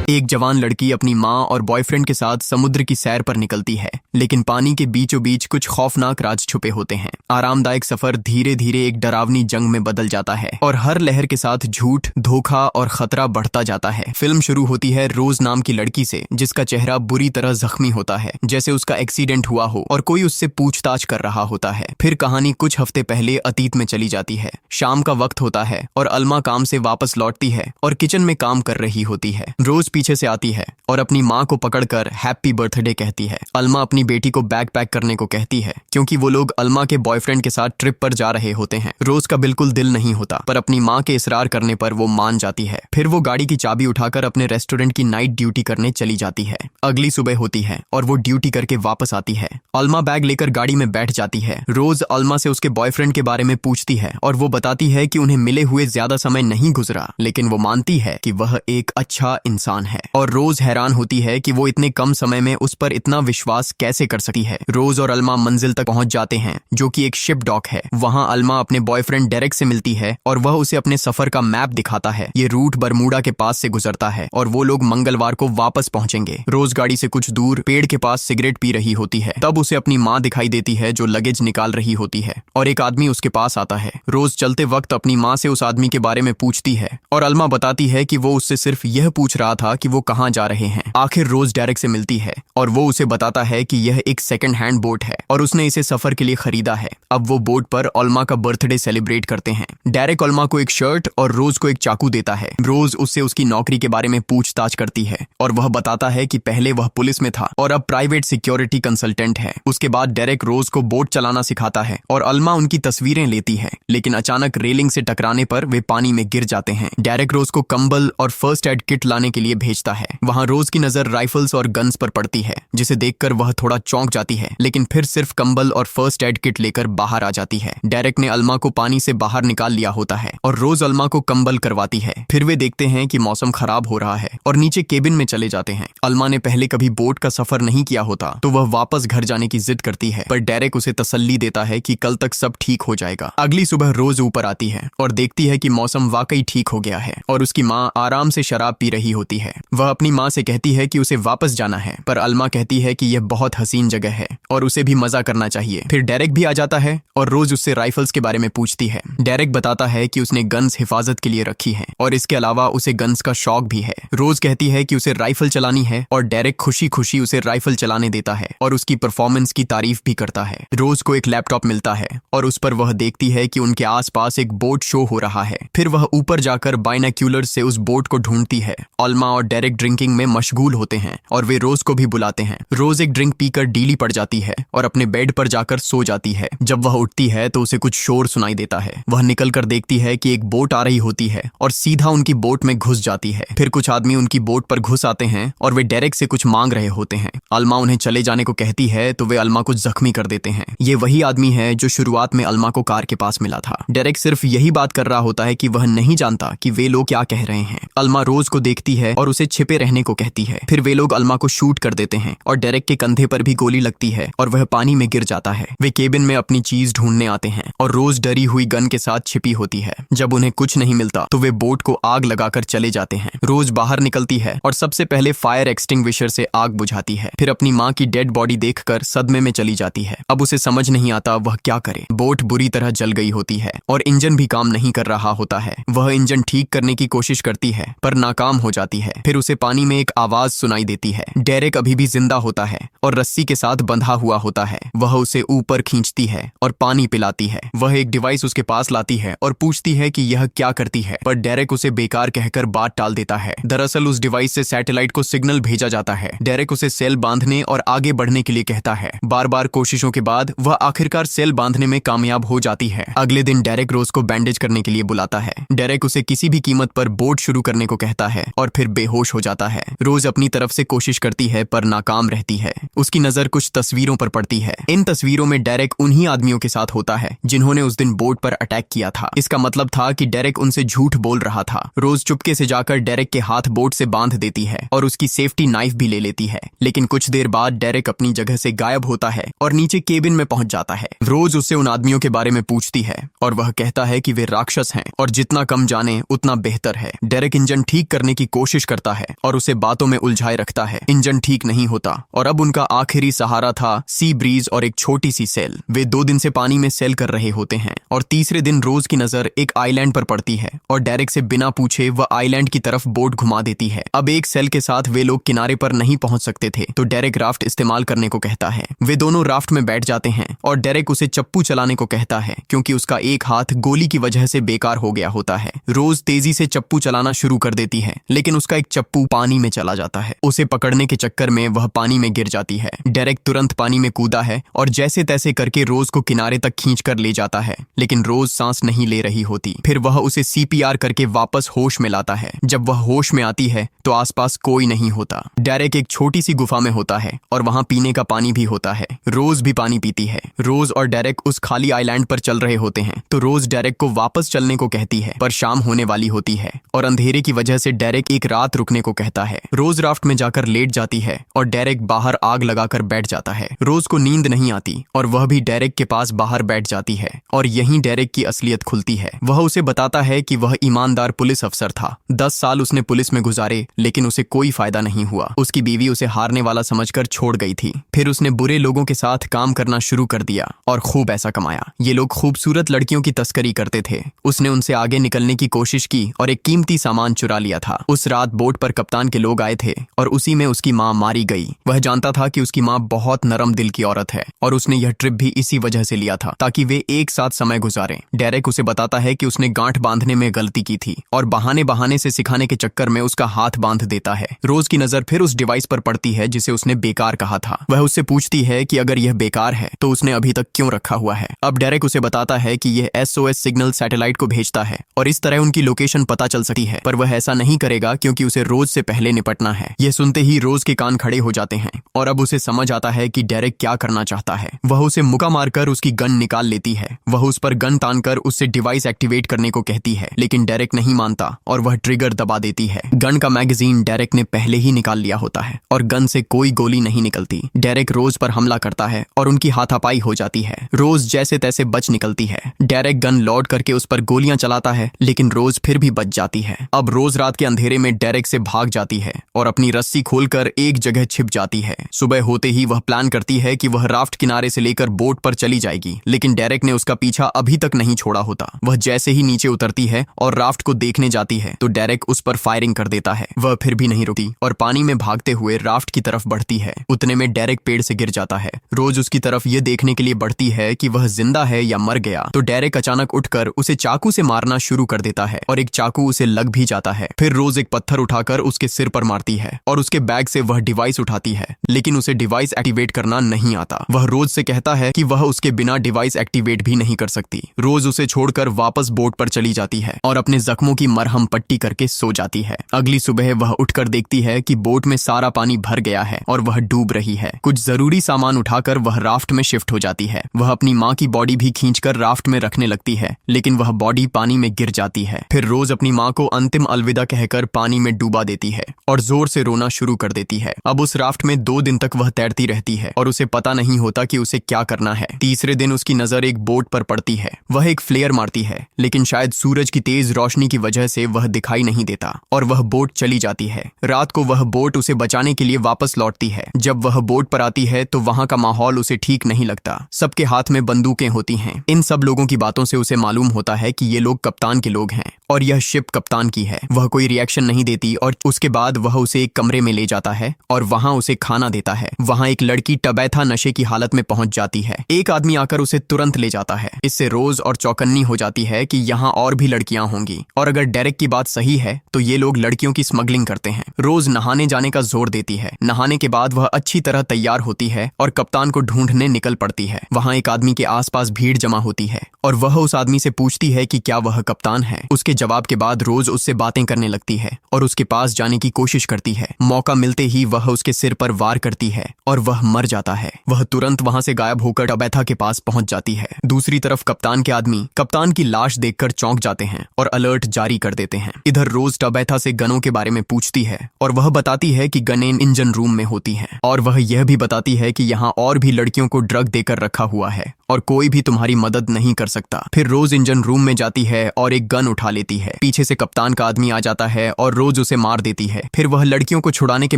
एक जवान लड़की अपनी माँ और बॉयफ्रेंड के साथ समुद्र की सैर पर निकलती है, लेकिन पानी के बीचों बीच कुछ खौफनाक राज छुपे होते हैं। आरामदायक सफर धीरे धीरे एक डरावनी जंग में बदल जाता है और हर लहर के साथ झूठ, धोखा और खतरा बढ़ता जाता है। फिल्म शुरू होती है रोज नाम की लड़की से, जिसका चेहरा बुरी तरह जख्मी होता है, जैसे उसका एक्सीडेंट हुआ हो और कोई उससे पूछताछ कर रहा होता है। फिर कहानी कुछ हफ्ते पहले अतीत में चली जाती है। शाम का वक्त होता है और अल्मा काम से वापस लौटती है और किचन में काम कर रही होती है। रोज पीछे से आती है और अपनी माँ को पकड़कर हैप्पी बर्थडे कहती है। अल्मा अपनी बेटी को बैग पैक करने को कहती है, क्योंकि वो लोग अल्मा के बॉयफ्रेंड के साथ ट्रिप पर जा रहे होते हैं। रोज का बिल्कुल दिल नहीं होता, पर अपनी माँ के इसरार करने पर वो मान जाती है। फिर वो गाड़ी की चाबी उठाकर अपने रेस्टोरेंट की नाइट ड्यूटी करने चली जाती है। अगली सुबह होती है और वो ड्यूटी करके वापस आती है। अल्मा बैग लेकर गाड़ी में बैठ जाती है। रोज अल्मा से उसके बॉयफ्रेंड के बारे में पूछती है और वो बताती है कि उन्हें मिले हुए ज्यादा समय नहीं गुजरा, लेकिन वो मानती है कि वह एक अच्छा इंसान है। और रोज हैरान होती है कि वो इतने कम समय में उस पर इतना विश्वास कैसे कर सकती है। रोज और अल्मा मंजिल तक पहुंच जाते हैं, जो कि एक शिप डॉक है। वहां अल्मा अपने बॉयफ्रेंड डेरेक से मिलती है और वह उसे अपने सफर का मैप दिखाता है। ये रूट बरमूडा के पास से गुजरता है और वो लोग मंगलवार को वापस पहुंचेंगे। रोज गाड़ी से कुछ दूर पेड़ के पास सिगरेट पी रही होती है। तब उसे अपनी माँ दिखाई देती है, जो लगेज निकाल रही होती है, और एक आदमी उसके पास आता है। रोज चलते वक्त अपनी माँ से उस आदमी के बारे में पूछती है और अल्मा बताती है कि वो उससे सिर्फ यह पूछ रहा था कि वो कहाँ जा रहे हैं। आखिर रोज डेरेक से मिलती है और वो उसे बताता है कि यह एक सेकंड हैंड बोट है और उसने इसे सफर के लिए खरीदा है। अब वो बोट पर अल्मा का बर्थडे सेलिब्रेट करते हैं। डेरेक अल्मा को एक शर्ट और रोज को एक चाकू देता है। रोज उससे उसकी नौकरी के बारे में पूछताछ करती है और वह बताता है कि पहले वह पुलिस में था और अब प्राइवेट सिक्योरिटी कंसल्टेंट है। उसके बाद डेरेक रोज को बोट चलाना सिखाता है और अल्मा उनकी तस्वीरें लेती है, लेकिन अचानक रेलिंग से टकराने पर वे पानी में गिर जाते हैं। डेरेक रोज को कंबल और फर्स्ट एड किट लाने के लिए भेजता है। वहां रोज की नजर राइफल्स और गन्स पर पड़ती है, जिसे देखकर वह थोड़ा चौंक जाती है, लेकिन फिर सिर्फ कंबल और फर्स्ट एड किट लेकर बाहर आ जाती है। डेरेक ने अल्मा को पानी से बाहर निकाल लिया होता है और रोज अल्मा को कंबल करवाती है। फिर वे देखते हैं कि मौसम खराब हो रहा है और नीचे केबिन में चले जाते हैं। अल्मा ने पहले कभी बोट का सफर नहीं किया होता, तो वह वापस घर जाने की जिद करती है, पर डेरेक उसे तसल्ली देता है कि कल तक सब ठीक हो जाएगा। अगली सुबह रोज ऊपर आती है और देखती है कि मौसम वाकई ठीक हो गया है और उसकी माँ आराम से शराब पी रही होती है। वह अपनी माँ से कहती है कि उसे वापस जाना है, पर अल्मा कहती है कि यह बहुत हसीन जगह है और उसे भी मजा करना चाहिए। फिर डेरेक भी आ जाता है और रोज उससे राइफल्स के बारे में पूछती है। डेरेक बताता है कि उसने गन्स हिफाजत के लिए रखी है और इसके अलावा उसे गन्स का शौक भी है। रोज कहती है कि उसे राइफल चलानी है और डेरेक खुशी खुशी उसे राइफल चलाने देता है और उसकी परफॉर्मेंस की तारीफ भी करता है। रोज को एक लैपटॉप मिलता है और उस पर वह देखती है कि उनके आसपास एक बोट शो हो रहा है। फिर वह ऊपर जाकर बाइनोक्यूलर से उस बोट को ढूंढती है। अल्मा और डेरेक ड्रिंकिंग में मशगूल होते हैं और वे रोज को भी बुलाते हैं। रोज एक ड्रिंक पीकर डीली पड़ जाती है और अपने बेड पर जाकर सो जाती है। जब वह उठती है तो उसे कुछ शोर सुनाई देता है। वह निकल कर देखती है कि एक बोट आ रही होती है और सीधा उनकी बोट में घुस जाती है। फिर कुछ आदमी उनकी बोट पर घुस आते हैं और वे डेरेक से कुछ मांग रहे होते हैं। अल्मा उन्हें चले जाने को कहती है तो वे अल्मा को जख्मी कर देते हैं। ये वही आदमी है जो शुरुआत में अल्मा को कार के पास मिला था। डेरेक सिर्फ यही बात कर रहा होता है कि वह नहीं जानता कि वे लोग क्या कह रहे हैं। अल्मा रोज को देखती है और उसे छिपे रहने को कहती है। फिर वे लोग अल्मा को शूट कर देते हैं और डेरेक के कंधे पर भी गोली लगती है और वह पानी में गिर जाता है। वे केबिन में अपनी चीज ढूंढने आते हैं और रोज डरी हुई गन के साथ छिपी होती है। जब उन्हें कुछ नहीं मिलता तो वे बोट को आग लगाकर चले जाते हैं। रोज बाहर निकलती है और सबसे पहले फायर एक्सटिंग्विशर से आग बुझाती है। फिर अपनी माँ की डेड बॉडी देखकर सदमे में चली जाती है। अब उसे समझ नहीं आता वह क्या करे। बोट बुरी तरह जल गई होती है और इंजन भी काम नहीं कर रहा होता है। वह इंजन ठीक करने की कोशिश करती है पर नाकाम हो जाती है। फिर उसे पानी में एक आवाज सुनाई देती है। डेरेक अभी भी जिंदा होता है और रस्सी के साथ बंधा हुआ होता है। वह उसे ऊपर खींचती है और पानी पिलाती है। वह एक डिवाइस उसके पास लाती है और पूछती है कि यह क्या करती है, पर डेरेक उसे बेकार कहकर बात टाल देता है। दरअसल उस डिवाइस से सैटेलाइट को सिग्नल भेजा जाता है। डेरेक उसे सेल बांधने और आगे बढ़ने के लिए कहता है। बार बार कोशिशों के बाद वह आखिरकार सेल बांधने में कामयाब हो जाती है। अगले दिन डेरेक रोज को बैंडेज करने के लिए बुलाता है। डेरेक उसे किसी भी कीमत पर बोट शुरू करने को कहता है और फिर बेहोश हो जाता है। रोज अपनी तरफ से कोशिश करती है पर नाकाम रहती है। उसकी नजर कुछ तस्वीरों पर पड़ती है। इन तस्वीरों में डेरेक उन्हीं आदमियों के साथ होता है जिन्होंने उस दिन बोट पर अटैक किया था। इसका मतलब था कि डेरेक उनसे झूठ बोल रहा था। रोज चुपके से जाकर डेरेक के हाथ बोट से बांध देती है और उसकी सेफ्टी नाइफ भी ले लेती है, लेकिन कुछ देर बाद डेरेक अपनी जगह से गायब होता है और नीचे केबिन में पहुंच जाता है। रोज उससे उन आदमियों के बारे में पूछती है और वह कहता है कि वे राक्षस हैं और जितना कम जाने उतना बेहतर है। डेरेक इंजन ठीक करने की कोशिश करता है और उसे बातों में उलझाए रखता है। इंजन ठीक नहीं होता और अब उनका आखिरी सहारा था सी ब्रीज और एक छोटी सी सेल। वे 2 दिन से पानी में सेल कर रहे होते हैं और तीसरे दिन रोज की नजर एक आइलैंड पर पड़ती है और डेरेक से बिना पूछे वह आइलैंड की तरफ बोट घुमा देती है। अब एक सेल के साथ वे लोग किनारे पर नहीं पहुंच सकते थे तो डेरेक राफ्ट इस्तेमाल करने को कहता है। वे दोनों राफ्ट में बैठ जाते हैं और डेरेक उसे चप्पू चलाने को कहता है क्योंकि उसका एक हाथ गोली की वजह से बेकार हो गया होता है। रोज तेजी से चप्पू चलाना शुरू कर देती है लेकिन उसका एक चप्पू पानी में चला जाता है। उसे पकड़ने के चक्कर में वह पानी में गिर जाती है। डेरेक तुरंत पानी में कूदा है और जैसे तैसे करके रोज को किनारे तक खींच कर ले जाता है लेकिन रोज सांस नहीं ले रही होती। फिर वह उसे सीपीआर करके वापस होश में लाता है। जब वह होश में आती है तो आसपास कोई नहीं होता। डेरेक एक छोटी सी गुफा में होता है और वहां पीने का पानी भी होता है। रोज भी पानी पीती है। रोज और डेरेक उस खाली आइलैंड पर चल रहे होते हैं तो रोज डेरेक को वापस चलने को कहती है पर शाम होने वाली होती है और अंधेरे की वजह से डेरेक एक रात रुकने को कहता है। रोज राफ्ट में जाकर लेट जाती है और डेरेक बाहर आग लगाकर बैठ जाता है। रोज को नींद नहीं आती और वह भी डेरेक के पास बाहर बैठ जाती है और यहीं डेरेक की असलियत खुलती है। वह उसे बताता है कि वह ईमानदार पुलिस अफसर था। 10 साल उसने पुलिस में गुजारे लेकिन उसे कोई फायदा नहीं हुआ। उसकी बीवी उसे हारने वाला समझकर छोड़ गई थी। फिर उसने बुरे लोगों के साथ काम करना शुरू कर दिया और खूब ऐसा कमाया। ये लोग खूबसूरत लड़कियों की तस्करी करते थे। उसने उनसे आगे निकलने की कोशिश की और एक कीमती सामान चुरा लिया था। उस रात बोट पर कप्तान के लोग आए थे और उसी में उसकी माँ मारी गई। वह जानता था कि उसकी माँ बहुत नरम दिल की औरत है और उसने यह ट्रिप भी इसी वजह से लिया था ताकि वे एक साथ समय गुजारें। डेरेक उसे बताता है कि उसने गांठ बांधने में गलती की थी और बहाने बहाने से सिखाने के चक्कर में उसका हाथ बांध देता है। रोज की नजर फिर उस डिवाइस पर पड़ती है जिसे उसने बेकार कहा था। वह उससे पूछती है कि अगर यह बेकार है तो उसने अभी तक क्यों रखा हुआ है। अब डेरेक उसे बताता है कि यह SOS सिग्नल सैटेलाइट को भेजता है और इस तरह उनकी लोकेशन पता चल सकती है, पर वह ऐसा नहीं करेगा क्योंकि उसे रोज से पहले निपटना है। यह सुनते ही रोज के कान खड़े हो जाते हैं और अब उसे समझ आता है कि डेरेक क्या करना चाहता है। वह उसे मुक्का मारकर उसकी गन निकाल लेती है। वह उस पर गन तानकर उससे डिवाइस एक्टिवेट करने को कहती है लेकिन डेरेक नहीं मानता और वह ट्रिगर दबा देती है। गन का मैगजीन डेरेक ने पहले ही निकाल लिया होता है और गन से कोई गोली नहीं निकलती। डेरेक रोज पर हमला करता है और उनकी हाथापाई हो जाती है। रोज जैसे तैसे बच निकलती है। डेरेक गन लोड करके उस पर गोलियां चलाता है लेकिन रोज फिर भी बच जाती है। अब रोज रात के अंधेरे में डेरेक से भाग जाती है और अपनी रस्सी खोलकर एक जगह छिप जाती है। सुबह होते ही वह प्लान करती है कि वह राफ्ट किनारे से लेकर बोट पर चली जाएगी लेकिन डेरेक ने उसका पीछा अभी तक नहीं छोड़ा होता। वह जैसे ही नीचे उतरती है और राफ्ट को देखने जाती है तो डेरेक उस पर फायरिंग कर देता है। वह फिर भी नहीं रुकती और पानी में भागते हुए राफ्ट की तरफ बढ़ती है। उतने में डेरेक पेड़ से गिर जाता है। रोज उसकी तरफ ये देखने के लिए बढ़ती है कि वह जिंदा है या मर गया तो डेरेक अचानक उठकर उसे चाकू से मारना शुरू कर देता है और एक चाकू उसे लग भी जाता है। फिर रोज एक पत्थर उठाकर उसके सिर पर मारती है और उसके बैग से वह डिवाइस उठाती है लेकिन उसे डिवाइस एक्टिवेट करना नहीं आता। वह रोज से कहता है कि वह उसके बिना डिवाइस एक्टिवेट भी नहीं कर सकती। रोज उसे छोड़कर वापस बोट पर चली जाती है और अपने जख्मों की मरहम पट्टी करके सो जाती है। अगली सुबह वह उठकर देखती है कि बोट में सारा पानी भर गया है और वह डूब रही है। कुछ जरूरी सामान उठाकर वह राफ्ट में शिफ्ट हो जाती है। वह अपनी माँ की बॉडी भी खींचकर राफ्ट में रखने लगती है लेकिन वह बॉडी पानी में गिर जाती है। फिर रोज अपनी माँ को अंतिम अलविदा कहकर पानी में डूबा देती है और जोर से रोना शुरू कर देती है। अब उस राफ्ट में 2 दिन तक वह तैरती रहती है और उसे पता नहीं होता कि उसे क्या करना है। तीसरे दिन उसकी नजर एक बोट पर पड़ती है। वह एक फ्लेयर मारती है लेकिन शायद सूरज की तेज रोशनी की वजह से वह दिखाई नहीं देता और वह बोट चली जाती है। रात को वह बोट उसे बचाने के लिए वापस लौटती है। जब वह बोट पर आती है तो वहां का माहौल उसे ठीक नहीं लगता। सबके हाथ में बंदूकें होती हैं। इन सब लोगों की बातों से उसे मालूम होता है कि ये लोग कप्तान के लोग हैं और यह शिप कप्तान की है। वह कोई रिएक्शन नहीं देती और उसके बाद वह उसे एक कमरे में ले जाता है और वहां उसे खाना देता है। वहां एक लड़की टबैथा नशे की हालत में पहुंच जाती है। एक आदमी आकर उसे तुरंत ले जाता है। इससे रोज और चौकन्नी हो जाती है कि यहाँ और भी लड़कियां होंगी और अगर डेरेक की बात सही है तो ये लोग लड़कियों की स्मगलिंग करते हैं। रोज नहाने जाने का जोर देती है। नहाने के बाद वह अच्छी तरह तैयार होती है और कप्तान को ढूंढने निकल पड़ती है। वहां एक आदमी के आसपास भीड़ जमा होती है और वह उस आदमी से पूछती है कि क्या वह कप्तान है। उसके जवाब के बाद रोज उससे बातें करने लगती है और उसके पास जाने की कोशिश करती है। मौका मिलते ही वह उसके सिर पर वार करती है और वह मर जाता है। वह तुरंत वहां से गायब होकर टबैथा के पास पहुंच जाती है। दूसरी तरफ कप्तान के आदमी कप्तान की लाश देखकर चौंक जाते हैं और अलर्ट जारी कर देते हैं। इधर रोज टबैथा से गनों के बारे में पूछती है और वह बताती है कि गनें इंजन रूम में होती हैं और वह यह भी बताती है कि यहाँ और भी लड़कियों को ड्रग देकर रखा हुआ है और कोई भी तुम्हारी मदद नहीं कर सकता। फिर रोज इंजन रूम में जाती है और एक गन उठा लेती है। पीछे से कप्तान का आदमी आ जाता है और रोज उसे मार देती है। फिर वह लड़कियों को छुड़ाने के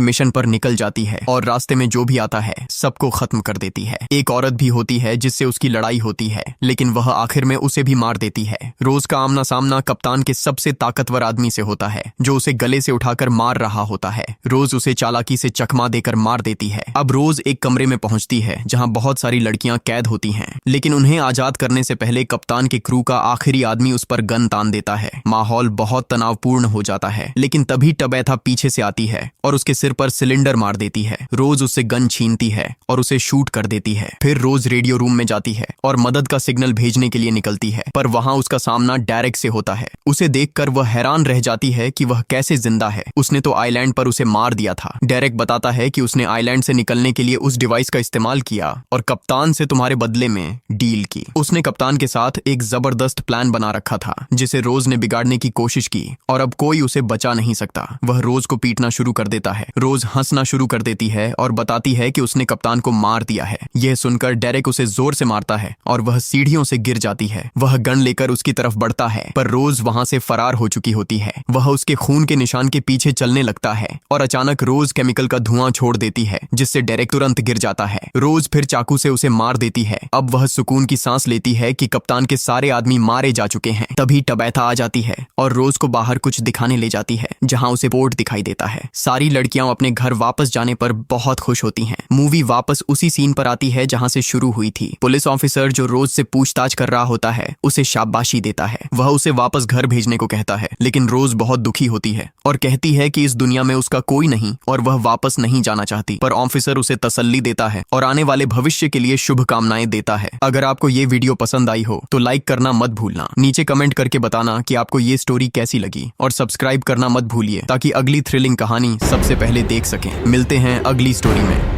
मिशन पर निकल जाती है और रास्ते में जो भी आता है सबको खत्म कर देती है। एक औरत भी होती है जिससे उसकी लड़ाई होती है, लेकिन वह आखिर में उसे भी मार देती है। रोज का आमना सामना कप्तान के सबसे ताकतवर आदमी से होता है, जो उसे गले से उठाकर मार रहा होता है। रोज उसे चालाकी से चकमा देकर मार देती है। अब रोज एक कमरे में पहुंचती है जहां बहुत सारी लड़कियां कैद होती हैं, लेकिन उन्हें आजाद करने से पहले कप्तान के क्रू का आखिरी आदमी उस पर गन तान देता है। माहौल बहुत तनावपूर्ण हो जाता है, लेकिन तभी टबैथा पीछे से आती है और उसके सिर पर सिलेंडर मार देती है। रोज उससे गन छीनती है और उसे शूट कर देती है। फिर रोज रेडियो रूम में जाती है और मदद का सिग्नल भेजने के लिए निकलती है, पर वहां उसका सामना डेरेक से होता है। उसे देखकर वह हैरान रह जाती है कि वह कैसे जिंदा है। उसने तो आइलैंड पर उसे मार दिया था। डेरेक बताता है कि उसने आइलैंड से निकलने के लिए उस डिवाइस का इस्तेमाल किया और कप्तान से तुम्हारे बदले में डील की। उसने कप्तान के साथ एक जबरदस्त प्लान बना रखा था जिसे रोज ने बिगाड़ने की कोशिश की और अब कोई उसे बचा नहीं सकता। वह रोज को पीटना शुरू कर देता है। रोज हंसना शुरू कर देती है और बताती है कि उसने कप्तान को मार दिया है। यह सुनकर डेरेक उसे जोर से मारता है और वह सीढ़ियों से गिर जाती है। वह गन लेकर उसकी तरफ बढ़ता है, पर रोज वहां से फरार हो चुकी होती है। वह उसके खून के निशान के पीछे चलने लगता है और अचानक रोज केमिकल का धुआं छोड़ देती है, जिससे डेरेक तुरंत गिर जाता है। रोज फिर चाकू से उसे मार देती है। अब वह सुकून की सांस लेती है कि कप्तान के सारे आदमी मारे जा चुके हैं। तभी टबैथा आ जाती है और रोज को बाहर कुछ दिखाने ले जाती है, जहां उसे पोर्ट दिखाई देता है। सारी लड़कियां अपने घर वापस जाने पर बहुत खुश होती हैं। मूवी वापस उसी सीन पर आती है जहां से शुरू हुई थी। पुलिस ऑफिसर जो रोज से पूछताछ कर रहा होता है उसे शाबाशी देता है। वह उसे वापस घर भेजने को कहता है, लेकिन रोज बहुत दुखी होती है और कहती है कि इस दुनिया में उसका कोई नहीं और वह वापस नहीं जाना चाहती। पर ऑफिसर उसे तसल्ली देता है और आने वाले भविष्य के लिए शुभकामनाएं देता है। अगर आपको ये वीडियो पसंद आई हो तो लाइक करना मत भूलना। नीचे कमेंट करके बताना कि आपको ये स्टोरी कैसी लगी और सब्सक्राइब करना मत भूलिए ताकि अगली थ्रिलिंग कहानी सबसे पहले देख सकें। मिलते हैं अगली स्टोरी में।